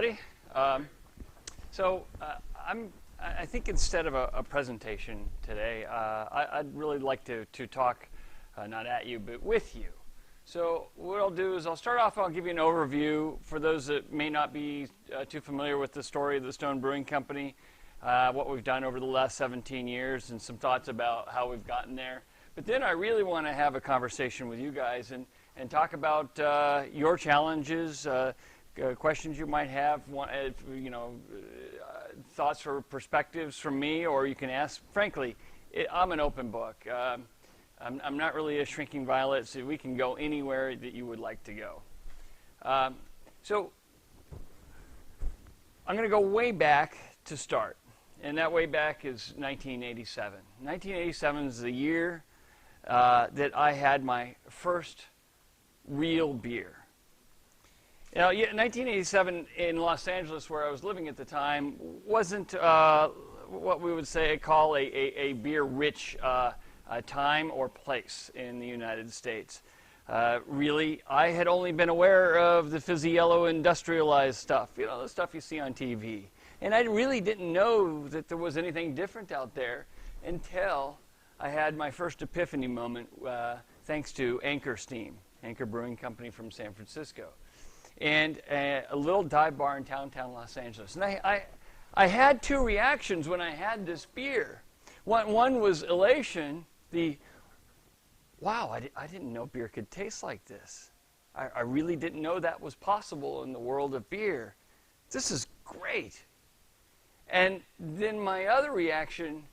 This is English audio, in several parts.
everybody. I think instead of a presentation today, I'd really like to talk not at you, but with you. So what I'll do is I'll start off, I'll give you an overview for those that may not be too familiar with the story of the Stone Brewing Company, what we've done over the last 17 years, and some thoughts about how we've gotten there. But then I really want to have a conversation with you guys and talk about your challenges, questions you might have, thoughts or perspectives from me, or you can ask. Frankly, I'm an open book. I'm not really a shrinking violet, so we can go anywhere that you would like to go. So I'm going to go way back to start, and that way back is 1987. 1987 is the year that I had my first real beer. Now, 1987 in Los Angeles, where I was living at the time, wasn't what we would call a beer-rich time or place in the United States. Really, I had only been aware of the fizzy yellow industrialized stuff, the stuff you see on TV. And I really didn't know that there was anything different out there until I had my first epiphany moment thanks to Anchor Brewing Company from San Francisco, and a little dive bar in downtown Los Angeles. And I had two reactions when I had this beer. One was elation, wow, I didn't know beer could taste like this. I really didn't know that was possible in the world of beer. This is great. And then my other reaction,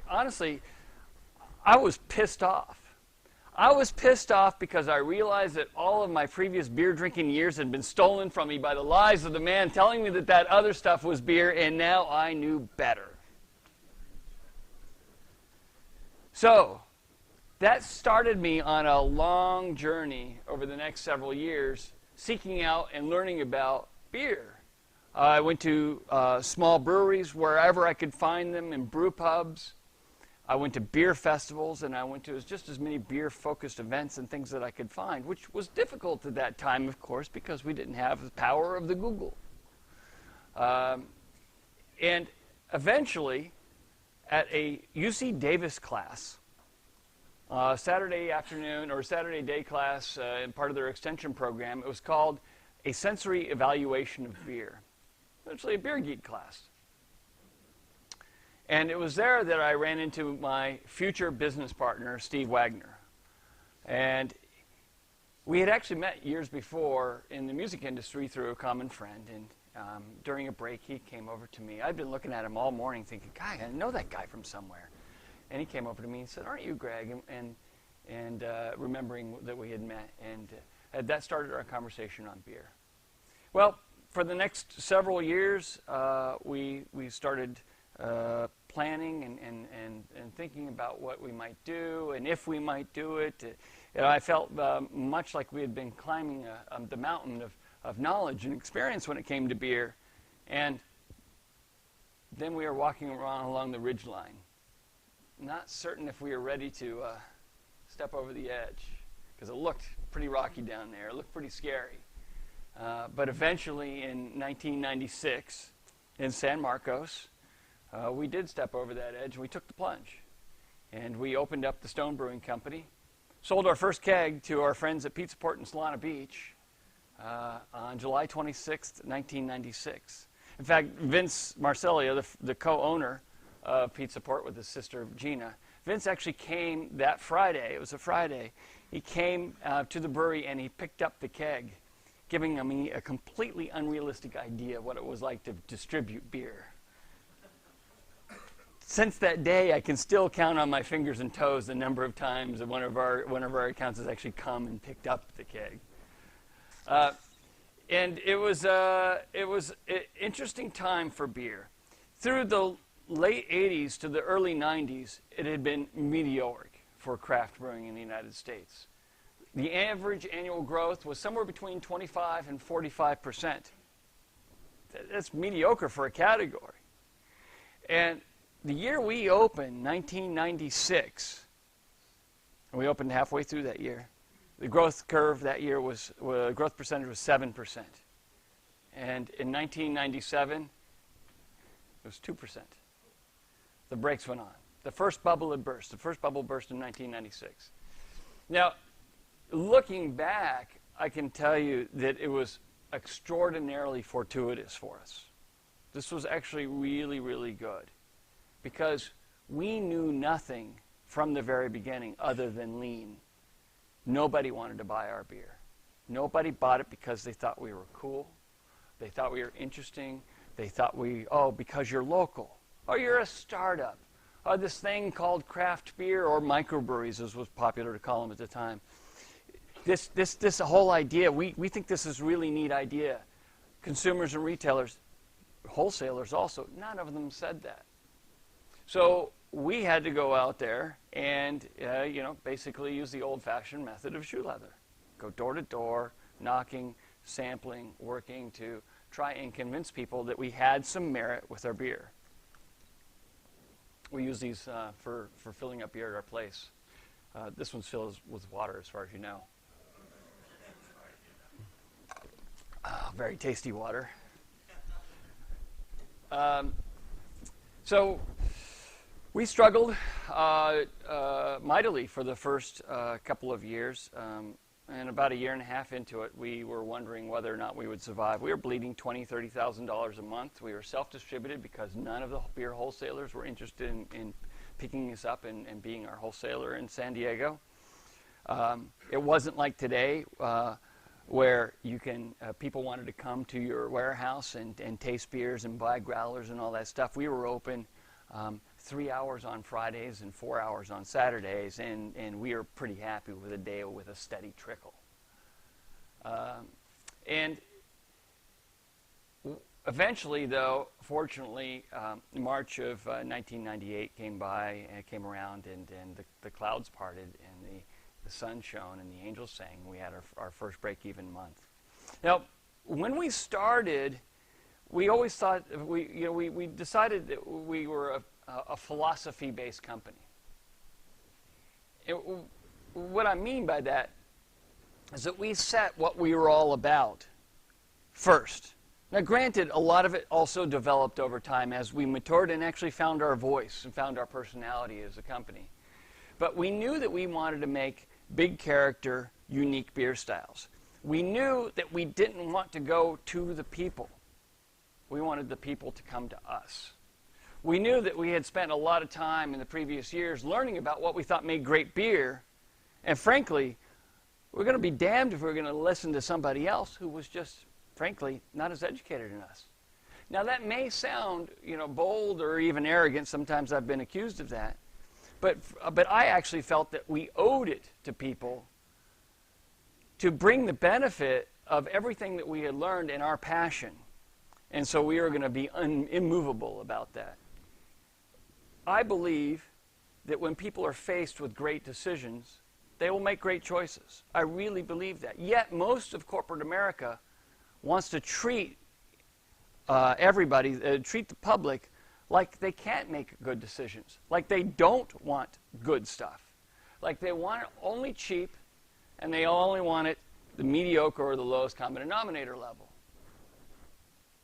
honestly, I was pissed off. I was pissed off because I realized that all of my previous beer drinking years had been stolen from me by the lies of the man telling me that other stuff was beer, and now I knew better. So that started me on a long journey over the next several years, seeking out and learning about beer. I went to small breweries wherever I could find them, in brew pubs. I went to beer festivals, and I went to just as many beer-focused events and things that I could find, which was difficult at that time, of course, because we didn't have the power of the Google. And eventually, at a UC Davis class, Saturday afternoon or Saturday day class, part of their extension program, it was called a sensory evaluation of beer. Essentially a beer geek class. And it was there that I ran into my future business partner, Steve Wagner. And we had actually met years before in the music industry through a common friend. And during a break, he came over to me. I'd been looking at him all morning thinking, "God, I know that guy from somewhere." And he came over to me and said, "Aren't you Greg?" And remembering that we had met. And that started our conversation on beer. Well, for the next several years, we started planning and thinking about what we might do and if we might do it. I felt much like we had been climbing the mountain of knowledge and experience when it came to beer. And then we were walking around along the ridgeline, not certain if we were ready to step over the edge, because it looked pretty rocky down there. It looked pretty scary. But eventually in 1996 in San Marcos, we did step over that edge, and we took the plunge. And we opened up the Stone Brewing Company, sold our first keg to our friends at Pizza Port in Solana Beach on July 26th, 1996. In fact, Vince Marcellia, the co-owner of Pizza Port with his sister Gina, Vince actually came that Friday. It was a Friday. He came to the brewery, and he picked up the keg, giving me a completely unrealistic idea of what it was like to distribute beer. Since that day, I can still count on my fingers and toes the number of times that one of our accounts has actually come and picked up the keg. And it was an interesting time for beer. Through the late 80s to the early 90s, it had been meteoric for craft brewing in the United States. The average annual growth was somewhere between 25 and 45%. That's mediocre for a category. And the year we opened, 1996, and we opened halfway through that year, the growth curve that year growth percentage was 7%. And in 1997, it was 2%. The brakes went on. The first bubble had burst. The first bubble burst in 1996. Now, looking back, I can tell you that it was extraordinarily fortuitous for us. This was actually really, really good because we knew nothing from the very beginning other than lean. Nobody wanted to buy our beer. Nobody bought it because they thought we were cool. They thought we were interesting. They thought because you're local, or you're a startup, or this thing called craft beer, or microbreweries, as was popular to call them at the time. This whole idea, we think this is a really neat idea. Consumers and retailers, wholesalers also, none of them said that. So we had to go out there and basically use the old-fashioned method of shoe leather. Go door to door, knocking, sampling, working to try and convince people that we had some merit with our beer. We use these for filling up beer at our place. This one's filled with water, as far as you know. Very tasty water. So we struggled mightily for the first couple of years. And about a year and a half into it, we were wondering whether or not we would survive. We were bleeding $20,000, $30,000 a month. We were self-distributed because none of the beer wholesalers were interested in picking us up and being our wholesaler in San Diego. It wasn't like today where you can people wanted to come to your warehouse and taste beers and buy growlers and all that stuff. We were open 3 hours on Fridays and 4 hours on Saturdays, and we are pretty happy with a day with a steady trickle. And eventually, though, fortunately, March of 1998 came around, and the clouds parted, and the sun shone, and the angels sang. We had our first break-even month. Now, when we started, we always thought we decided that we were a philosophy-based company. What I mean by that is that we set what we were all about first. Now, granted, a lot of it also developed over time as we matured and actually found our voice and found our personality as a company. But we knew that we wanted to make big character, unique beer styles. We knew that we didn't want to go to the people. We wanted the people to come to us. We knew that we had spent a lot of time in the previous years learning about what we thought made great beer, and frankly, we're going to be damned if we're going to listen to somebody else who was just, frankly, not as educated as us. Now, that may sound, bold or even arrogant. Sometimes I've been accused of that. But I actually felt that we owed it to people to bring the benefit of everything that we had learned in our passion. And so we were going to be immovable about that. I believe that when people are faced with great decisions, they will make great choices. I really believe that. Yet most of corporate America wants to treat treat the public like they can't make good decisions, like they don't want good stuff, like they want it only cheap, and they only want it the mediocre or the lowest common denominator level.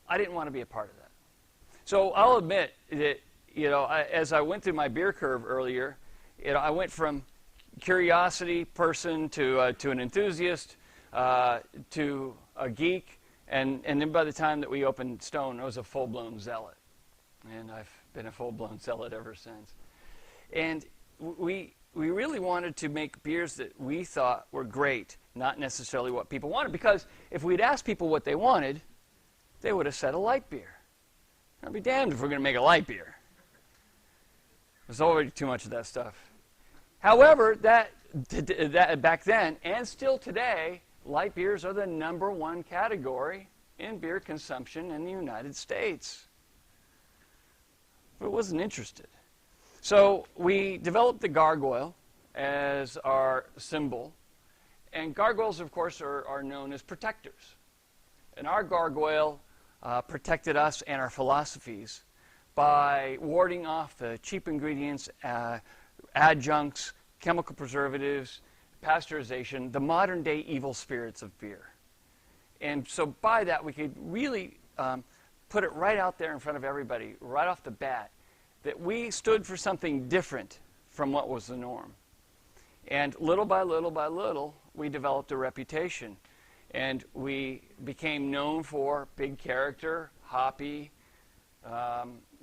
I didn't want to be a part of that. So I'll admit that, as I went through my beer curve earlier, I went from curiosity person to an enthusiast to a geek, and then by the time that we opened Stone, I was a full-blown zealot. And I've been a full-blown zealot ever since. And we really wanted to make beers that we thought were great, not necessarily what people wanted. Because if we'd asked people what they wanted, they would have said a light beer. I'd be damned if we're going to make a light beer. There's already too much of that stuff. However, that back then, and still today, light beers are the #1 category in beer consumption in the United States. But I wasn't interested. So we developed the gargoyle as our symbol. And gargoyles, of course, are known as protectors. And our gargoyle protected us and our philosophies by warding off the cheap ingredients, adjuncts, chemical preservatives, pasteurization, the modern-day evil spirits of beer. And so by that, we could really put it right out there in front of everybody, right off the bat, that we stood for something different from what was the norm. And little by little by little, we developed a reputation. And we became known for big character, hoppy,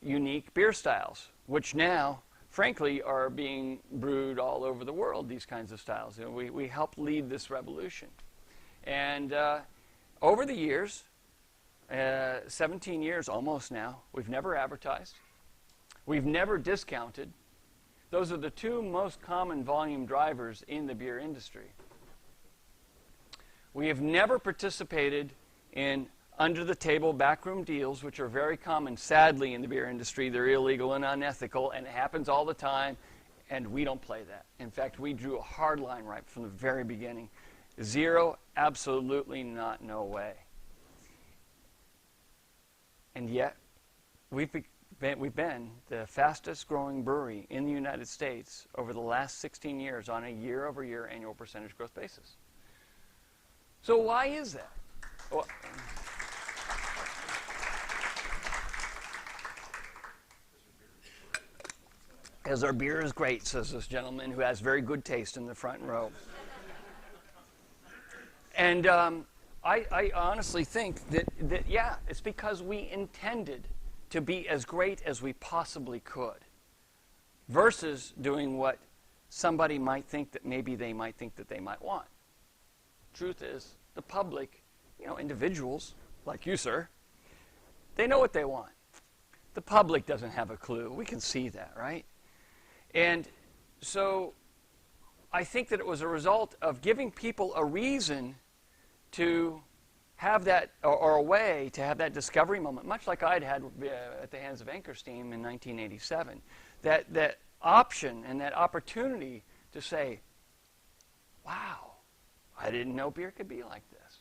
unique beer styles, which now, frankly, are being brewed all over the world, these kinds of styles. You know, we helped lead this revolution. And over the years, 17 years almost now, we've never advertised. We've never discounted. Those are the two most common volume drivers in the beer industry. We have never participated in under-the-table backroom deals, which are very common, sadly, in the beer industry. They're illegal and unethical, and it happens all the time, and we don't play that. In fact, we drew a hard line right from the very beginning. Zero, absolutely not, no way. And yet, we've been the fastest growing brewery in the United States over the last 16 years on a year-over-year annual percentage growth basis. So why is that? Well, because our beer is great, says this gentleman who has very good taste in the front row. And I honestly think that, yeah, it's because we intended to be as great as we possibly could versus doing what somebody might think that maybe they might think that they might want. Truth is, the public, you know, individuals like you, sir, they know what they want. The public doesn't have a clue. We can see that, right? And so I think that it was a result of giving people a reason to have that, or a way to have that discovery moment, much like I'd had at the hands of Anchor Steam in 1987. That option and that opportunity to say, wow, I didn't know beer could be like this.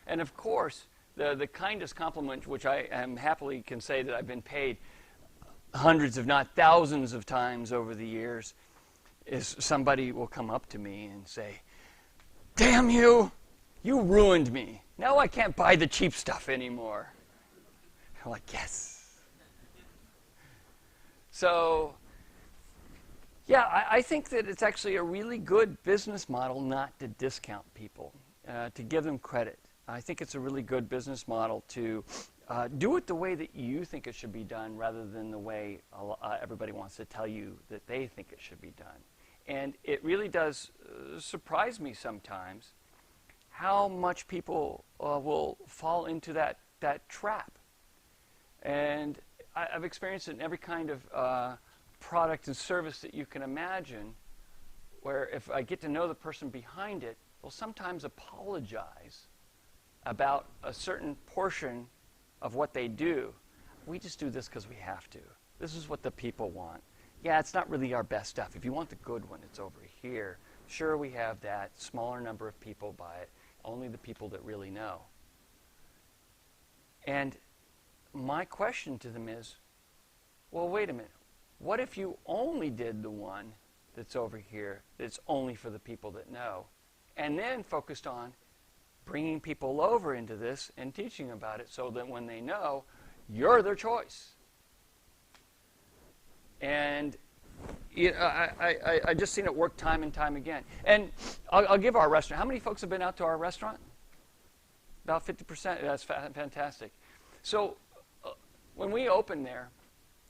And of course, the kindest compliment, which I am happily can say that I've been paid hundreds, if not thousands of times over the years, is somebody will come up to me and say, damn you, you ruined me. Now I can't buy the cheap stuff anymore. I'm like, yes. So, yeah, I think that it's actually a really good business model not to discount people, to give them credit. I think it's a really good business model to do it the way that you think it should be done rather than the way everybody wants to tell you that they think it should be done. And it really does surprise me sometimes how much people will fall into that trap. And I've experienced it in every kind of product and service that you can imagine, where if I get to know the person behind it, they'll sometimes apologize about a certain portion of what they do. We just do this because we have to. This is what the people want. Yeah, it's not really our best stuff. If you want the good one, it's over here. Sure, we have that. Smaller number of people buy it. Only the people that really know. And my question to them is, well, wait a minute. What if you only did the one that's over here that's only for the people that know, and then focused on bringing people over into this and teaching about it so that when they know, you're their choice. And you know, I just seen it work time and time again. And I'll give our restaurant. How many folks have been out to our restaurant? About 50%. That's fantastic. So when we opened there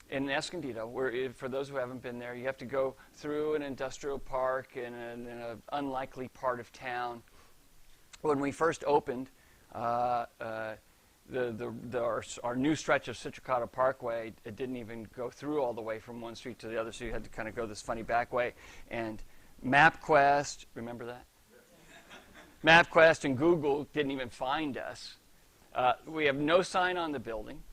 in Escondido, where for those who haven't been there, you have to go through an industrial park in an unlikely part of town. When we first opened, our new stretch of Citricata Parkway, it didn't even go through all the way from one street to the other, so you had to kind of go this funny back way. And MapQuest, remember that? MapQuest and Google didn't even find us. We have no sign on the building.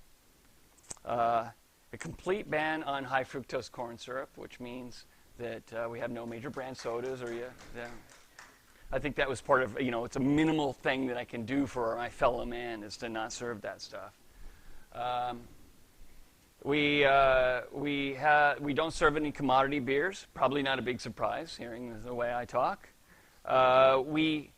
A complete ban on high fructose corn syrup, which means that we have no major brand sodas or I think that was part of, you know, it's a minimal thing that I can do for my fellow man is to not serve that stuff. We don't serve any commodity beers. Probably not a big surprise, hearing the way I talk. We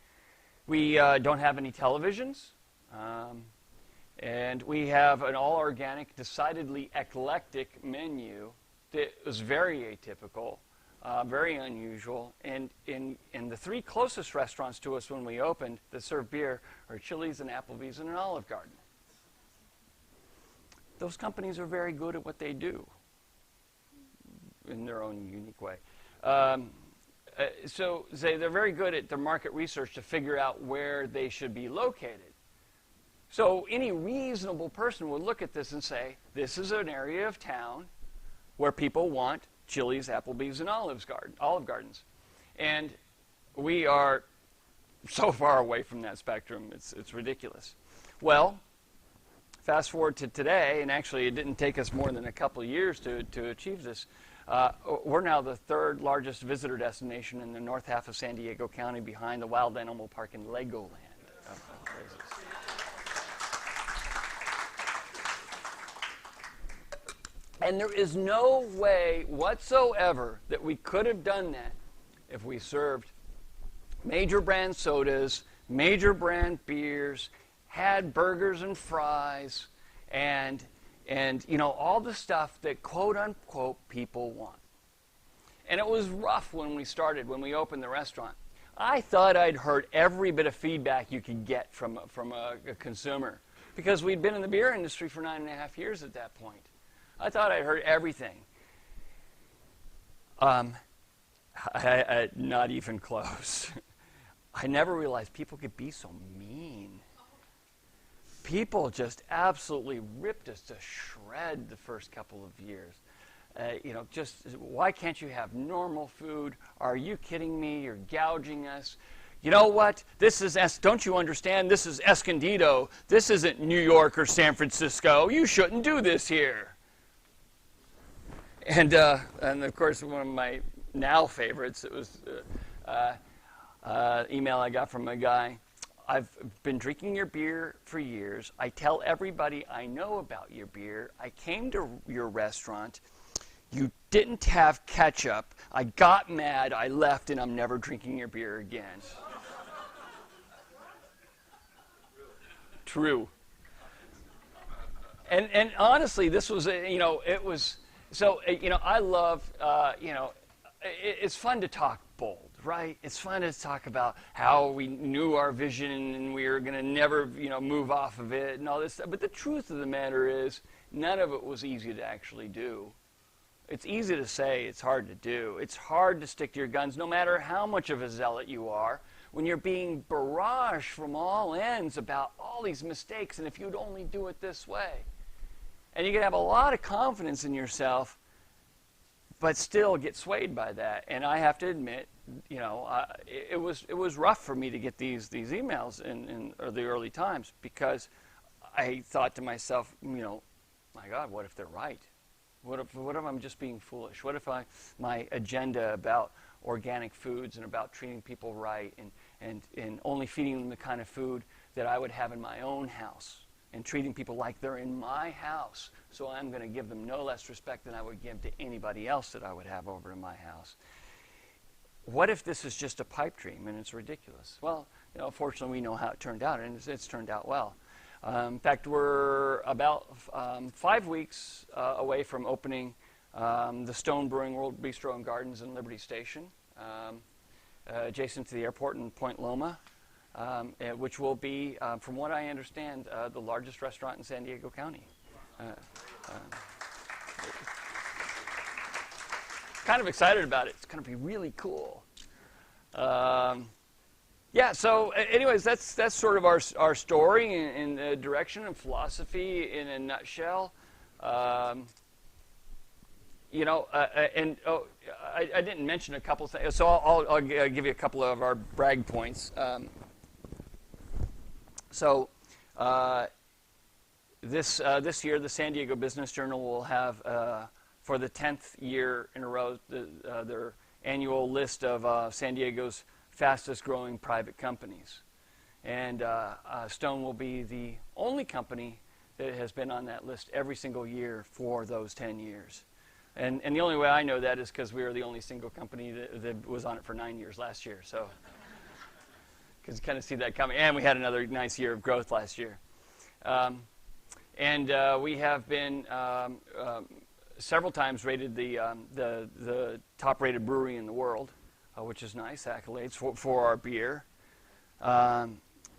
don't have any televisions. And we have an all-organic, decidedly eclectic menu that was very atypical, very unusual. And in the three closest restaurants to us when we opened that serve beer are Chili's and Applebee's and an Olive Garden. Those companies are very good at what they do in their own unique way. So they're very good at their market research to figure out where they should be located. So any reasonable person would look at this and say, this is an area of town where people want Chili's, Applebee's, and Olive Gardens. And we are so far away from that spectrum, it's ridiculous. Well, fast forward to today, and actually it didn't take us more than a couple of years to achieve this. We're now the third largest visitor destination in the north half of San Diego County behind the Wild Animal Park and Legoland of places. And there is no way whatsoever that we could have done that if we served major brand sodas, major brand beers, had burgers and fries, and you know, all the stuff that quote unquote people want. And it was rough when we started, when we opened the restaurant. I thought I'd heard every bit of feedback you could get from a consumer, because we'd been in the beer industry for 9.5 years at that point. I thought I heard everything. Not even close. I never realized people could be so mean. People just absolutely ripped us to shred the first couple of years. You know, just, why can't you have normal food? Are you kidding me? You're gouging us. You know what? This is, don't you understand? This is Escondido. This isn't New York or San Francisco. You shouldn't do this here. And of course, one of my now favorites, it was email I got from a guy. I've been drinking your beer for years. I tell everybody I know about your beer. I came to your restaurant. You didn't have ketchup. I got mad. I left, and I'm never drinking your beer again. True. And honestly, this was, you know, it was, so, you know, I love, you know, it's fun to talk bold, right? It's fun to talk about how we knew our vision and we were going to never, you know, move off of it and all this stuff. But the truth of the matter is, none of it was easy to actually do. It's easy to say, it's hard to do. It's hard to stick to your guns, no matter how much of a zealot you are, when you're being barraged from all ends about all these mistakes, and if you'd only do it this way. And you can have a lot of confidence in yourself, but still get swayed by that. And I have to admit, you know, it was rough for me to get these emails in the early times, because I thought to myself, you know, my God, what if they're right? What if I'm just being foolish? What if my agenda about organic foods and about treating people right and only feeding them the kind of food that I would have in my own house, and treating people like they're in my house, so I'm going to give them no less respect than I would give to anybody else that I would have over to my house. What if this is just a pipe dream and it's ridiculous? Well, you know, fortunately we know how it turned out, and it's turned out well. In fact, we're about 5 weeks away from opening the Stone Brewing World Bistro and Gardens in Liberty Station, adjacent to the airport in Point Loma. Which will be, from what I understand, the largest restaurant in San Diego County. Kind of excited about it. It's going to be really cool. Yeah, so anyways, that's sort of our story and direction and philosophy in a nutshell. You know, I didn't mention a couple of things, so I'll give you a couple of our brag points. So this year, the San Diego Business Journal will have, for the 10th year in a row, their annual list of San Diego's fastest growing private companies. And Stone will be the only company that has been on that list every single year for those 10 years. And the only way I know that is because we were the only single company that was on it for 9 years last year. because you kind of see that coming. And we had another nice year of growth last year. And we have been several times rated the top-rated brewery in the world, which is nice, accolades for our beer.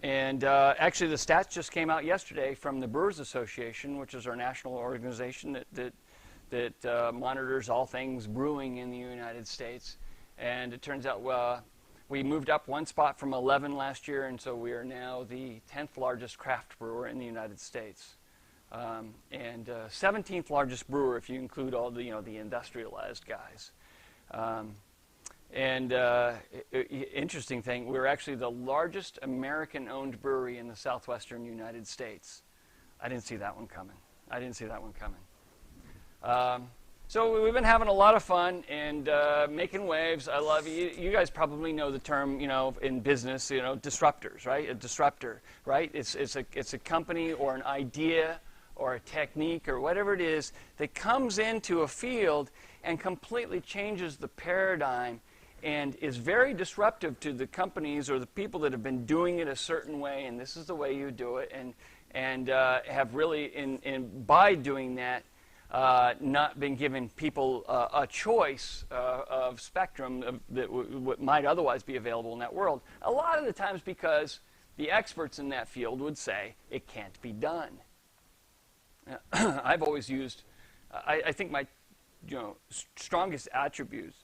And actually, the stats just came out yesterday from the Brewers Association, which is our national organization that monitors all things brewing in the United States. And it turns out we moved up one spot from 11 last year, and so we are now the 10th largest craft brewer in the United States. And 17th largest brewer if you include all the the industrialized guys. And interesting thing, we're actually the largest American-owned brewery in the southwestern United States. I didn't see that one coming. So we've been having a lot of fun and making waves. I love you guys probably know the term, in business, disruptors, right? A disruptor, right? It's a company or an idea or a technique or whatever it is that comes into a field and completely changes the paradigm and is very disruptive to the companies or the people that have been doing it a certain way, and this is the way you do it, and have really, by doing that, not been giving people a choice of spectrum that might otherwise be available in that world. A lot of the times because the experts in that field would say it can't be done. I've always used, I think my strongest attributes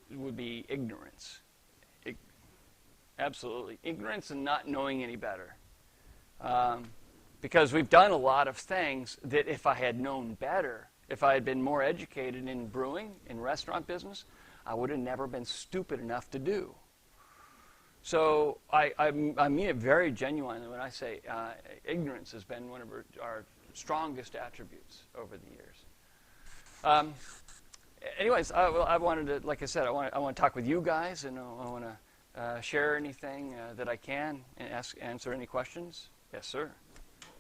would be ignorance. Absolutely. Ignorance and not knowing any better. Because we've done a lot of things that if I had known better, if I had been more educated in brewing, in restaurant business, I would have never been stupid enough to do. So I mean it very genuinely when I say ignorance has been one of our strongest attributes over the years. Anyways, I wanted to, like I said, I want to talk with you guys, and I want to share anything that I can and answer any questions. Yes, sir.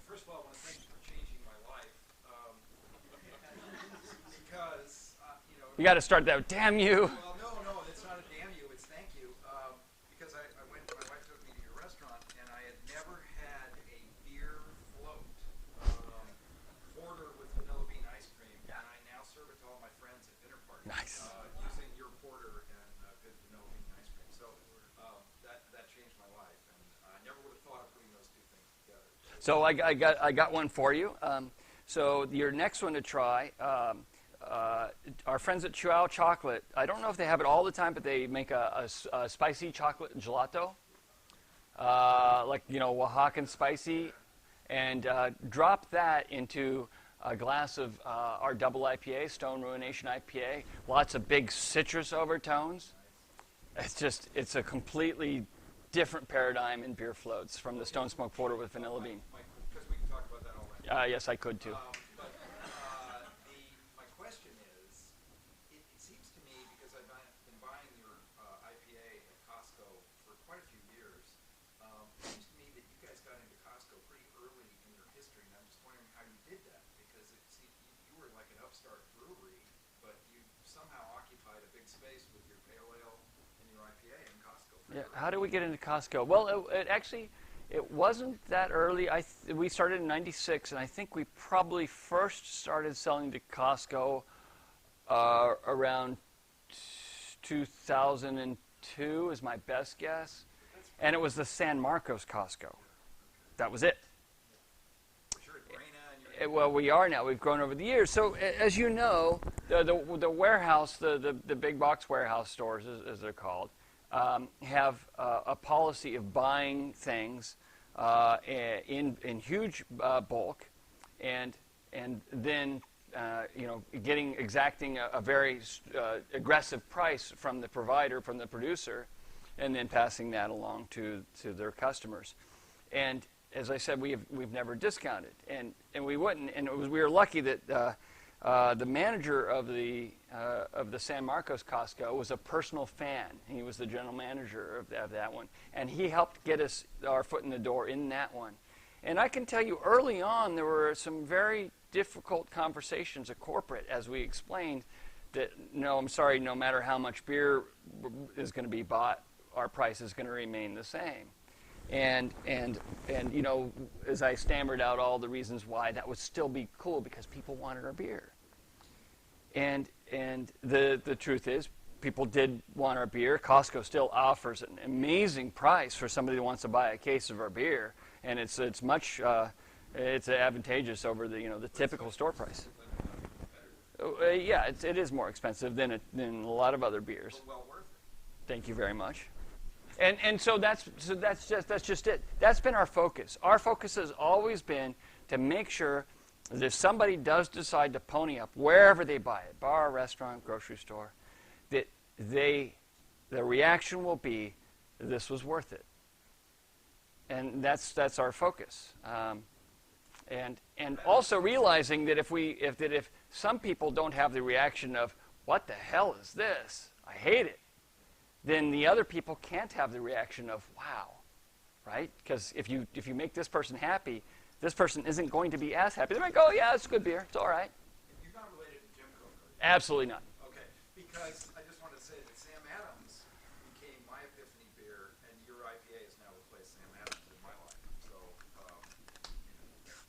First of all, I want to thank you for changing my life. Because, you got to start that with, damn you. Well, no, it's not a damn you, it's thank you. Because my wife took me to your restaurant, and I had never had a beer float porter with vanilla bean ice cream. Yeah. And I now serve it to all my friends at dinner parties. Nice. Using your porter and good vanilla bean ice cream. So that changed my life, and I never would have thought of putting those two things together. So I got one for you. So your next one to try, our friends at Chihuahua Chocolate. I don't know if they have it all the time, but they make a spicy chocolate gelato, like Oaxacan spicy, and drop that into a glass of our double IPA, Stone Ruination IPA. Lots of big citrus overtones. It's a completely different paradigm in beer floats from the Stone Smoke Porter with vanilla bean. Because we can talk about that all right. Yes, I could too. But my question is, it seems to me, because I've been buying your IPA at Costco for quite a few years, it seems to me that you guys got into Costco pretty early in your history, and I'm just wondering how you did that, because you were like an upstart brewery, but you somehow occupied a big space with your pale ale and your IPA in Costco. Yeah, how did we get into Costco? Well, it wasn't that early. We started in '96, and I think we probably first started selling to Costco around 2002 is my best guess. And it was the San Marcos Costco. That was it. Well, we are now. We've grown over the years. So, as you know, the warehouse, the big box warehouse stores, as they're called, have a policy of buying things in huge bulk, and then exacting a very aggressive price from the provider, from the producer, and then passing that along to their customers. And as I said, we've never discounted, and we wouldn't. And we were lucky that the manager of the San Marcos Costco was a personal fan. He was the general manager of that one, and he helped get us our foot in the door in that one. And I can tell you, early on, there were some very difficult conversations at corporate, as we explained, that no matter how much beer is going to be bought, our price is going to remain the same. And you know, as I stammered out all the reasons why that would still be cool, because people wanted our beer. And the truth is, people did want our beer. Costco still offers an amazing price for somebody who wants to buy a case of our beer, and it's much it's advantageous over the typical store price. Yeah, it is more expensive than a lot of other beers. Well worth it. Thank you very much. And so that's just it. That's been our focus. Our focus has always been to make sure that if somebody does decide to pony up wherever they buy it, bar, restaurant, grocery store, that the reaction will be, this was worth it. And that's our focus. And also realizing that if some people don't have the reaction of, what the hell is this? I hate it. Then the other people can't have the reaction of, wow, right? Because if you make this person happy, this person isn't going to be as happy. They might go, yeah, it's good beer. It's all right. You're not related to Jim Koch, are you? Absolutely not. Okay, because I just want to say that Sam Adams became my epiphany beer, and your IPA has now replaced Sam Adams in my life. So,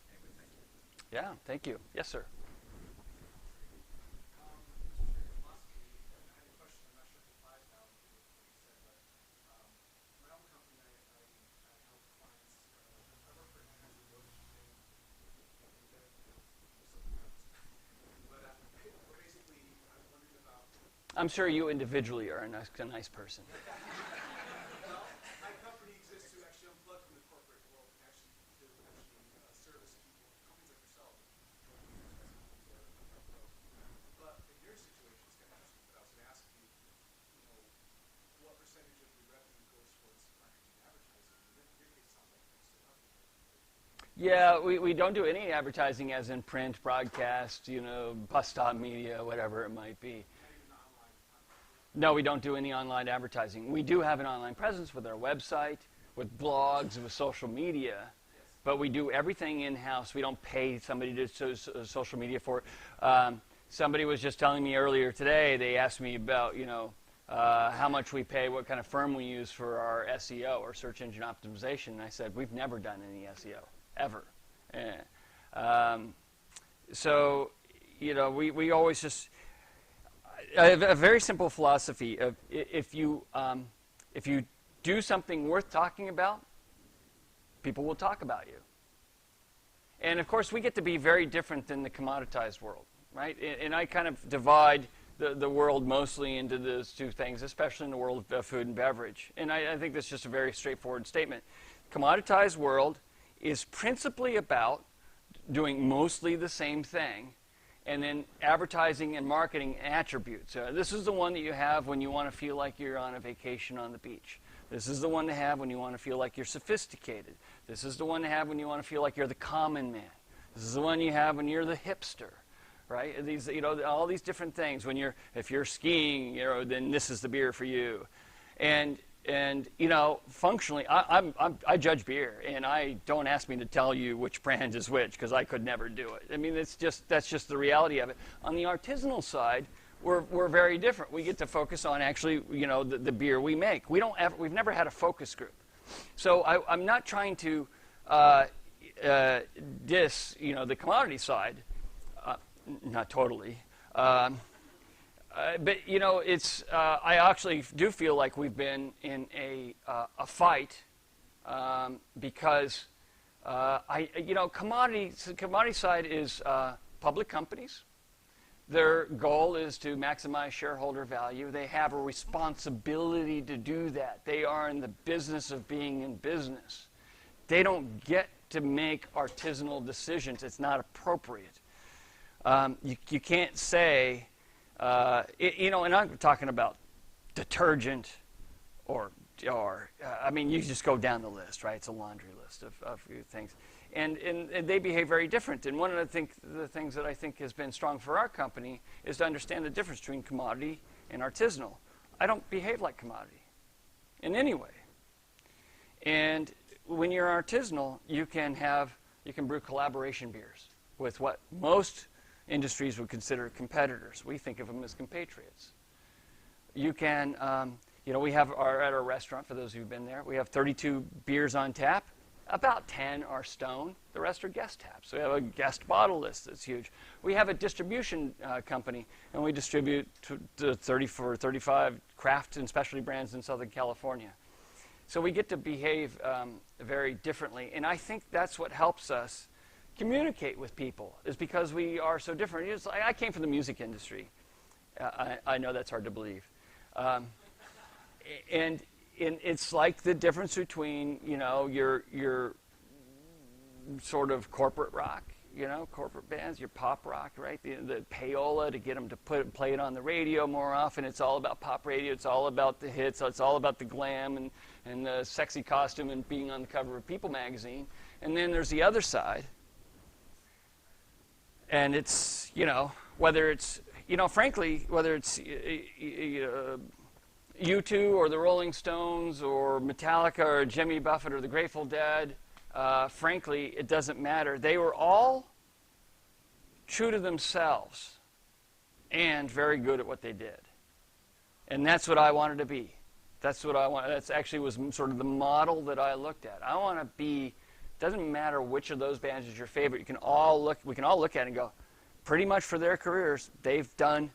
anyway, thank you. Yeah, thank you. Yes, sir. I'm sure you individually are a nice person. Well, my company exists to actually unplug from the corporate world and actually service people, companies like yourself. But in your situation, it's kind of interesting. But I was going to ask you, what percentage of your revenue goes towards marketing and advertising? In your case, it sounds like it's still nothing. Yeah, we don't do any advertising as in print, broadcast, bus stop media, whatever it might be. No, we don't do any online advertising. We do have an online presence with our website, with blogs, with social media, but we do everything in-house. We don't pay somebody to do social media for it. Somebody was just telling me earlier today, they asked me about, how much we pay, what kind of firm we use for our SEO, or search engine optimization, and I said, we've never done any SEO, ever. So, we always just... I have a very simple philosophy of if you do something worth talking about, people will talk about you. And of course, we get to be very different than the commoditized world, right? And I kind of divide the world mostly into those two things, especially in the world of food and beverage. And I think that's just a very straightforward statement. Commoditized world is principally about doing mostly the same thing, and then advertising and marketing attributes. This is the one that you have when you want to feel like you're on a vacation on the beach. This is the one to have when you want to feel like you're sophisticated. This is the one to have when you want to feel like you're the common man. This is the one you have when you're the hipster, right? These, all these different things. If you're skiing, then this is the beer for you. And functionally, I judge beer, and I don't ask me to tell you which brand is which, because I could never do it. I mean, that's just the reality of it. On the artisanal side, we're very different. We get to focus on actually, the beer we make. We've never had a focus group, so I'm not trying to diss, the commodity side, not totally. But it's. I actually do feel like we've been in a fight because commodity side is public companies. Their goal is to maximize shareholder value. They have a responsibility to do that. They are in the business of being in business. They don't get to make artisanal decisions. It's not appropriate. You can't say. And I'm talking about detergent or you just go down the list, right? It's a laundry list of things. And they behave very different. And one of the things that I think has been strong for our company is to understand the difference between commodity and artisanal. I don't behave like commodity in any way. And when you're artisanal, you can brew collaboration beers with what most industries would consider competitors. We think of them as compatriots. You can We have at our restaurant, for those who've been there, we have 32 beers on tap. About 10 are Stone. The rest are guest taps. We have a guest bottle list that's huge. We have a distribution company, and we distribute to 35 craft and specialty brands in Southern California. So we get to behave very differently, and I think that's what helps us communicate with people, is because we are so different. It's like, I came from the music industry. I know that's hard to believe. And it's like the difference between, your sort of corporate rock, corporate bands, your pop rock, right? The payola to get them to play it on the radio more often. It's all about pop radio. It's all about the hits. It's all about the glam and the sexy costume and being on the cover of People magazine. And then there's the other side. And it's, whether it's, frankly, whether it's U2 or the Rolling Stones or Metallica or Jimmy Buffett or the Grateful Dead, frankly, it doesn't matter. They were all true to themselves and very good at what they did. And that's what I wanted to be. That's what I want. That's actually was sort of the model that I looked at. I want to be. Doesn't matter which of those bands is your favorite. We can all look at it and go, pretty much for their careers, they've done.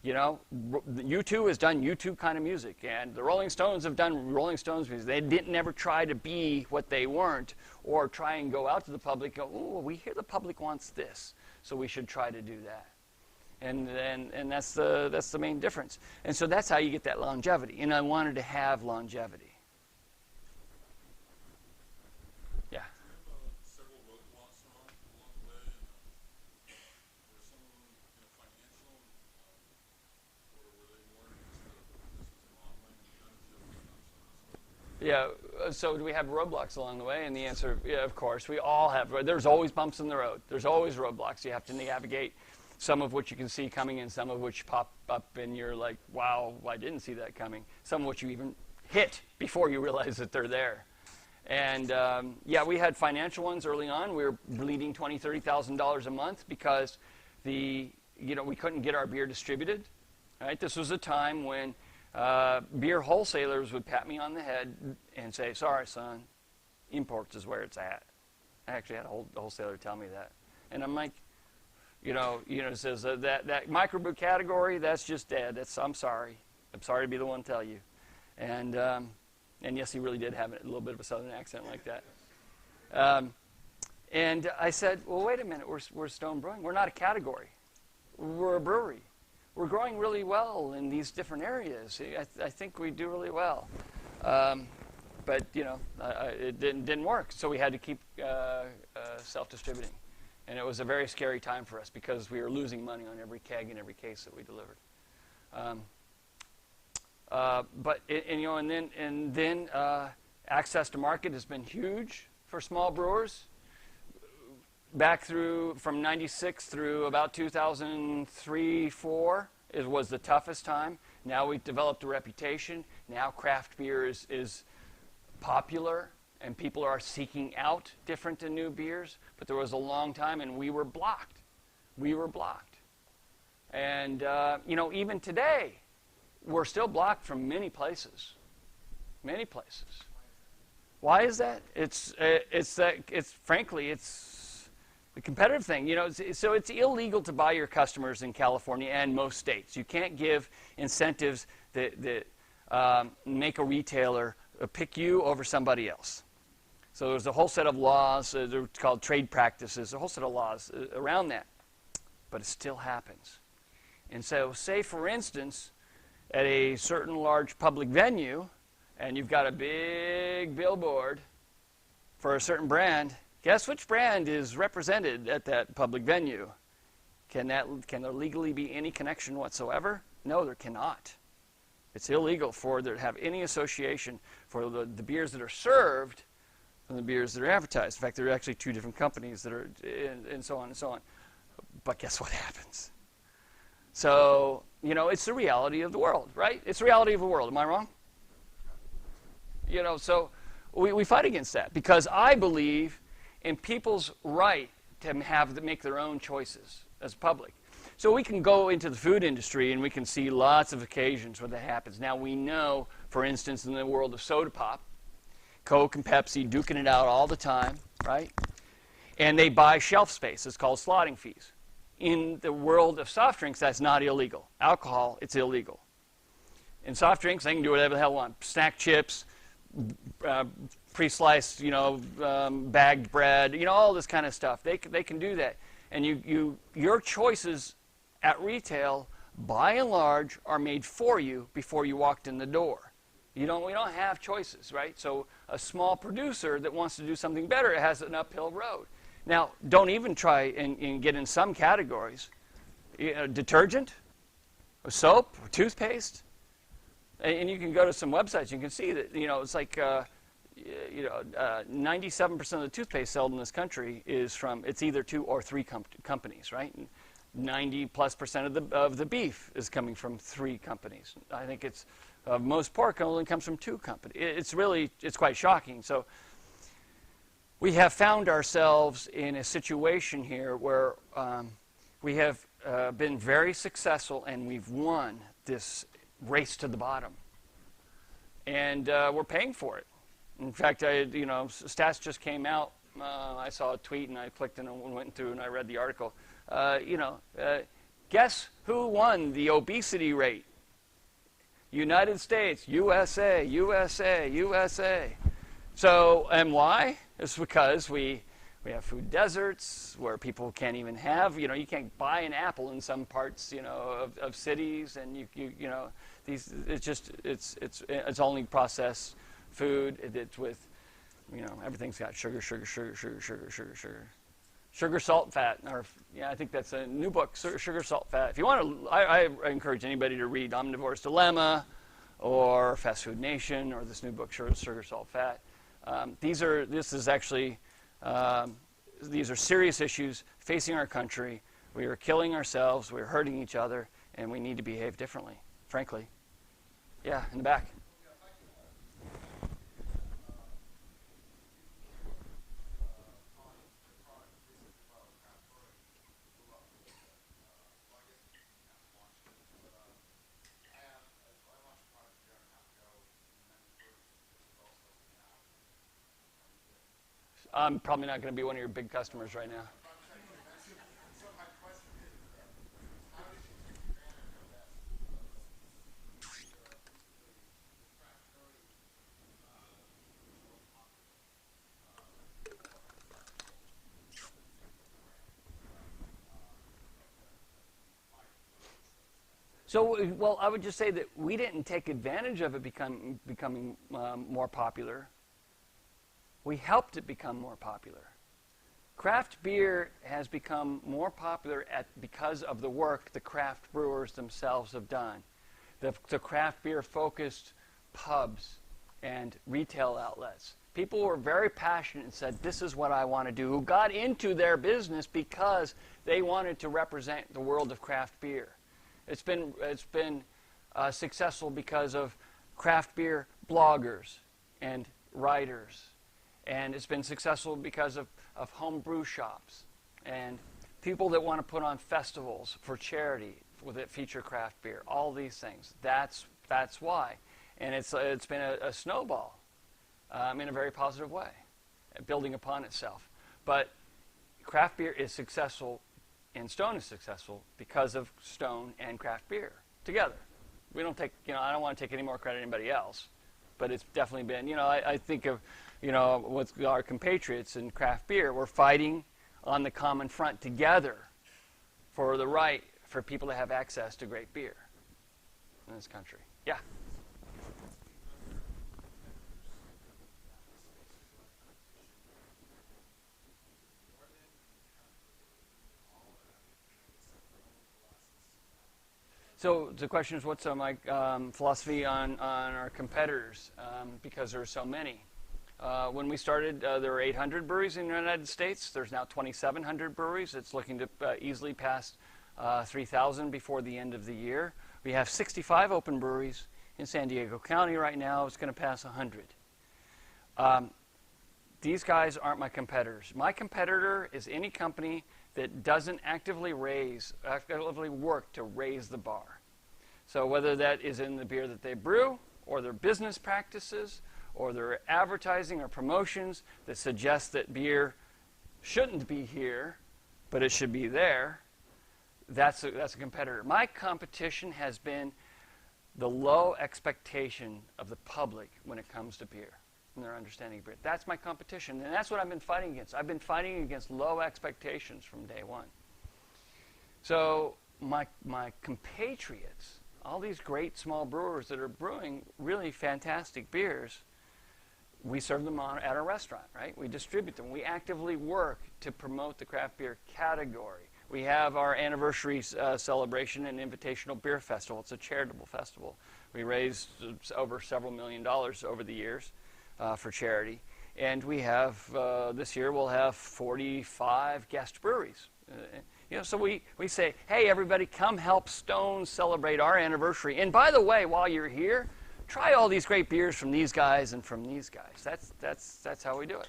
U2 has done U2 kind of music, and the Rolling Stones have done Rolling Stones music. They didn't ever try to be what they weren't, or try and go out to the public and go, oh, we hear the public wants this, so we should try to do that. And that's the main difference. And so that's how you get that longevity. And I wanted to have longevity. Yeah. Several roadblocks along the way, and were some of them financial, or were they more just this was modeling and Yeah, so do we have roadblocks along the way? And the answer, yeah, of course. We all have. There's always bumps in the road. There's always roadblocks you have to navigate, some of which you can see coming and some of which pop up and you're like, wow, I didn't see that coming. Some of which you even hit before you realize that they're there. And yeah, we had financial ones early on. We were bleeding $20,000, $30,000 a month because we couldn't get our beer distributed. Right? This was a time when beer wholesalers would pat me on the head and say, sorry, son, imports is where it's at. I actually had a wholesaler tell me that. And I'm like, it says that microbrew category, that's just dead. I'm sorry. I'm sorry to be the one to tell you. And yes, he really did have a little bit of a southern accent like that. And I said, well, wait a minute. We're Stone Brewing. We're not a category. We're a brewery. We're growing really well in these different areas. I think we do really well. But, it didn't work. So we had to keep self-distributing. And it was a very scary time for us because we were losing money on every keg and every case that we delivered. And then access to market has been huge for small brewers. Back from 96 through about 2003, 4 was the toughest time. Now we've developed a reputation. Now craft beer is popular. And people are seeking out different and new beers. But there was a long time, and we were blocked. And, even today, we're still blocked from many places. Many places. Why is that? It's frankly, the competitive thing. So it's illegal to buy your customers in California and most states. You can't give incentives that make a retailer pick you over somebody else. So there's a whole set of laws, they're called trade practices, a whole set of laws around that. But it still happens. And so say, for instance, at a certain large public venue, and you've got a big billboard for a certain brand, guess which brand is represented at that public venue? Can there legally be any connection whatsoever? No, there cannot. It's illegal for there to have any association for the beers that are served from the beers that are advertised. In fact, there are actually two different companies that are, and so on and so on. But guess what happens? So, it's the reality of the world, right? It's the reality of the world. Am I wrong? So we fight against that because I believe in people's right to make their own choices as public. So we can go into the food industry and we can see lots of occasions where that happens. Now we know, for instance, in the world of soda pop, Coke and Pepsi duking it out all the time, right? And they buy shelf space. It's called slotting fees. In the world of soft drinks, that's not illegal. Alcohol, it's illegal. In soft drinks, they can do whatever the hell they want. Snack chips, pre-sliced, bagged bread, all this kind of stuff. They can do that. And your choices at retail, by and large, are made for you before you walked in the door. We don't have choices, right? So a small producer that wants to do something better has an uphill road. Now, don't even try and get in some categories. Detergent, or soap, or toothpaste. And you can go to some websites. You can see that, it's like, 97% of the toothpaste sold in this country is from, it's either 2 or 3 companies, right? And 90+% of the beef is coming from 3 companies. I think it's, most pork only comes from 2 companies. It's quite shocking. So we have found ourselves in a situation here where we have been very successful and we've won this race to the bottom. And we're paying for it. In fact, stats just came out. I saw a tweet and I clicked and went through and I read the article. Guess who won the obesity rate? United States, USA, USA, USA. So, and why? It's because we have food deserts where people can't even have, you can't buy an apple in some parts, of cities, and it's only processed food. It's with, everything's got sugar, salt, fat. Or I think that's a new book, Sugar, Salt, Fat. If you want to, I encourage anybody to read Omnivore's Dilemma, or Fast Food Nation, or this new book, Sugar, Salt, Fat. These are serious issues facing our country. We are killing ourselves. We're hurting each other, and we need to behave differently, frankly. Yeah, in the back. I'm probably not going to be one of your big customers right now. So my question is, how did you take advantage of that? The craft brewery So, well, I would just say that we didn't take advantage of it becoming more popular. We helped it become more popular. Craft beer has become more popular because of the work the craft brewers themselves have done. The craft beer focused pubs and retail outlets. People were very passionate and said, this is what I want to do, who got into their business because they wanted to represent the world of craft beer. It's been successful because of craft beer bloggers and writers. And it's been successful because of home brew shops and people that want to put on festivals for charity that feature craft beer. All these things. That's why. And it's been a snowball in a very positive way, building upon itself. But craft beer is successful, and Stone is successful because of Stone and craft beer together. We don't take, I don't want to take any more credit than anybody else, but it's definitely been, I think of, with our compatriots in craft beer, we're fighting on the common front together for the right for people to have access to great beer in this country. Yeah. So the question is, what's my philosophy on our competitors, because there are so many. When we started, there were 800 breweries in the United States. There's now 2,700 breweries. It's looking to easily pass 3,000 before the end of the year. We have 65 open breweries in San Diego County right now. It's going to pass 100. These guys aren't my competitors. My competitor is any company that doesn't actively work to raise the bar. So whether that is in the beer that they brew, or their business practices, or their advertising or promotions that suggest that beer shouldn't be here, but it should be there, that's a competitor. My competition has been the low expectation of the public when it comes to beer and their understanding of beer. That's my competition, and that's what I've been fighting against. I've been fighting against low expectations from day one. So my compatriots, all these great small brewers that are brewing really fantastic beers, we serve them at our restaurant, right? We distribute them. We actively work to promote the craft beer category. We have our anniversary celebration and invitational beer festival. It's a charitable festival. We raised over several $1 million over the years for charity. And we have, this year, we'll have 45 guest breweries. So we say, hey, everybody, come help Stone celebrate our anniversary. And by the way, while you're here, try all these great beers from these guys and from these guys. That's how we do it.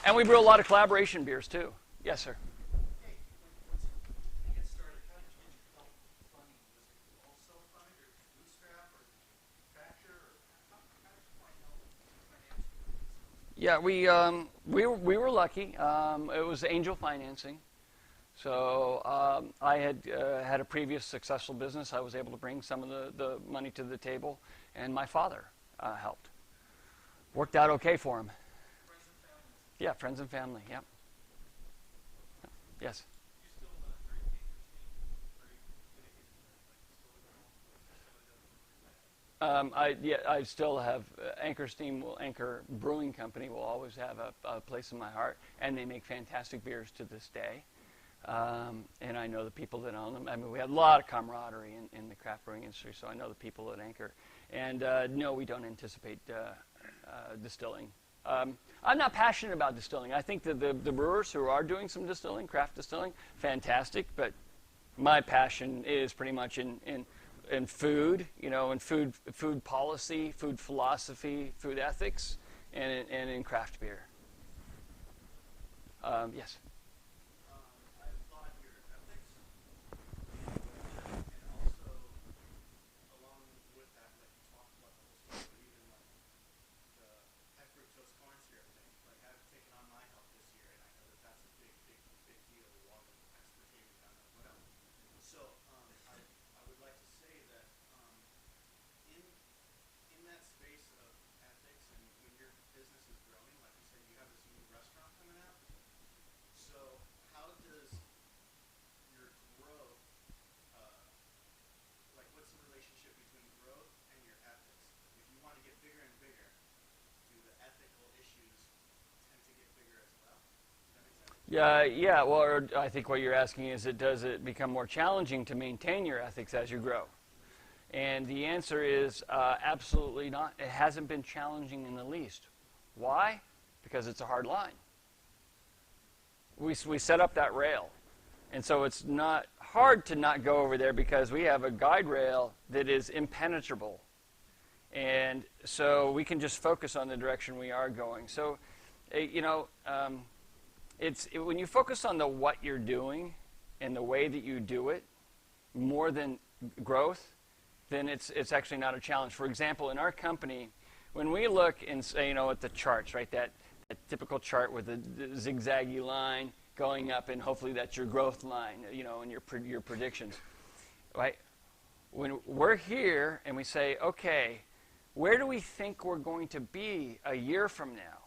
And we brew a lot of collaboration beers, too. Yes, sir. Hey, once you get started, how did you help funding? Was it all self-funded, or bootstrap, or manufacture, or how did you find help financially? Yeah, we were lucky. It was angel financing. So I had a previous successful business. I was able to bring some of the money to the table, and my father helped. Worked out okay for him. Friends and family? Yeah, friends and family, yeah. Yes? You still drink Anchor's Steam? Very dedicated to that? I still have Anchor Brewing Company will always have a place in my heart, and they make fantastic beers to this day. And I know the people that own them. I mean, we have a lot of camaraderie in the craft brewing industry, so I know the people at Anchor. And no, we don't anticipate distilling. I'm not passionate about distilling. I think that the brewers who are doing some distilling, craft distilling, fantastic. But my passion is pretty much in food, in food policy, food philosophy, food ethics, and in craft beer. Yes. Yeah. Well, I think what you're asking is, does it become more challenging to maintain your ethics as you grow? And the answer is absolutely not. It hasn't been challenging in the least. Why? Because it's a hard line. We set up that rail. And so it's not hard to not go over there because we have a guide rail that is impenetrable. And so we can just focus on the direction we are going. So, when you focus on what you're doing and the way that you do it more than growth, then it's actually not a challenge. For example, in our company, when we look and say, at the charts, right, that typical chart with the zigzaggy line going up, and hopefully that's your growth line, and your predictions, right? When we're here and we say, okay, where do we think we're going to be a year from now?